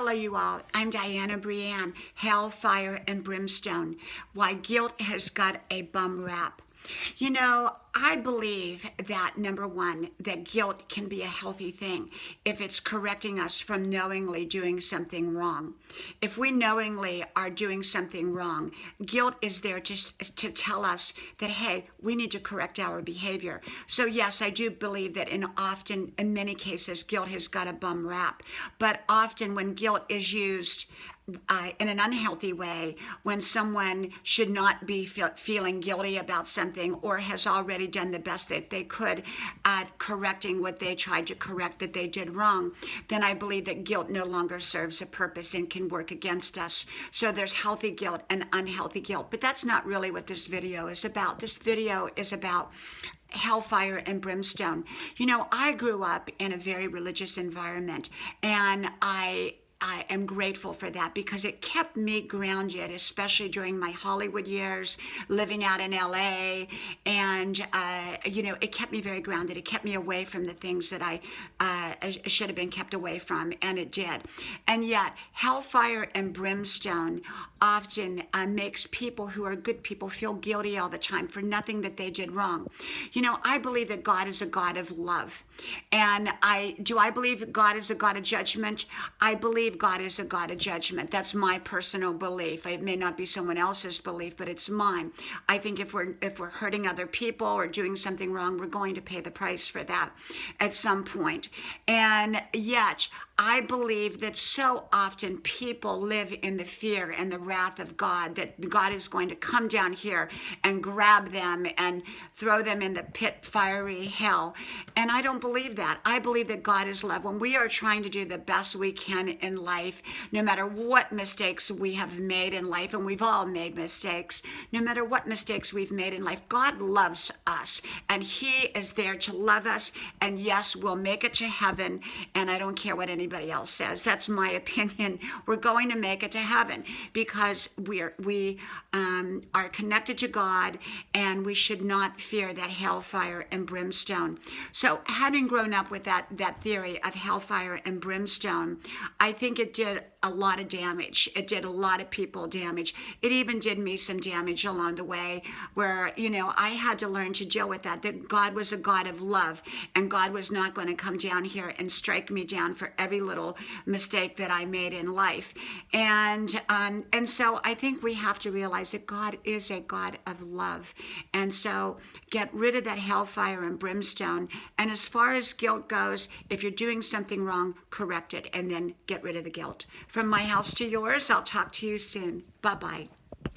Hello, you all. I'm Diana Brienne. Hell, fire, and brimstone. Why guilt has got a bum rap. You know, I believe that, number one, that guilt can be a healthy thing if it's correcting us from knowingly doing something wrong. If we knowingly are doing something wrong, guilt is there to tell us that, hey, we need to correct our behavior. So yes, I do believe that in many cases, guilt has got a bum rap. But often when guilt is used in an unhealthy way, when someone should not be feeling guilty about something or has already done the best that they could at correcting what they tried to correct that they did wrong, then I believe that guilt no longer serves a purpose and can work against us. So there's healthy guilt and unhealthy guilt. But that's not really what this video is about. This video is about hellfire and brimstone. You know, I grew up in a very religious environment, and I am grateful for that because it kept me grounded, especially during my Hollywood years, living out in LA. And, it kept me very grounded. It kept me away from the things that I should have been kept away from, and it did. And yet, hellfire and brimstone often makes people who are good people feel guilty all the time for nothing that they did wrong. You know, I believe that God is a God of love. And I believe God is a God of judgment? I believe God is a God of judgment. That's my personal belief. It may not be someone else's belief, but it's mine. I think if we're hurting other people or doing something wrong, we're going to pay the price for that at some point. And yet, I believe that so often people live in the fear and the wrath of God, that God is going to come down here and grab them and throw them in the pit, fiery hell. And I don't believe that. I believe that God is love. When we are trying to do the best we can in life, no matter what mistakes we have made in life, and we've all made mistakes, no matter what mistakes we've made in life, God loves us, and He is there to love us. And yes, we'll make it to heaven, and I don't care what anybody else says. That's my opinion. We're going to make it to heaven because we are connected to God, and we should not fear that hellfire and brimstone. So having grown up with that theory of hellfire and brimstone, I think it did a lot of damage. It did a lot of people damage. It even did me some damage along the way where, I had to learn to deal with that God was a God of love, and God was not going to come down here and strike me down for every little mistake that I made in life. And so I think we have to realize that God is a God of love. And so get rid of that hellfire and brimstone. And as far as guilt goes, if you're doing something wrong, correct it and then get rid of the guilt. From my house to yours, I'll talk to you soon. Bye-bye.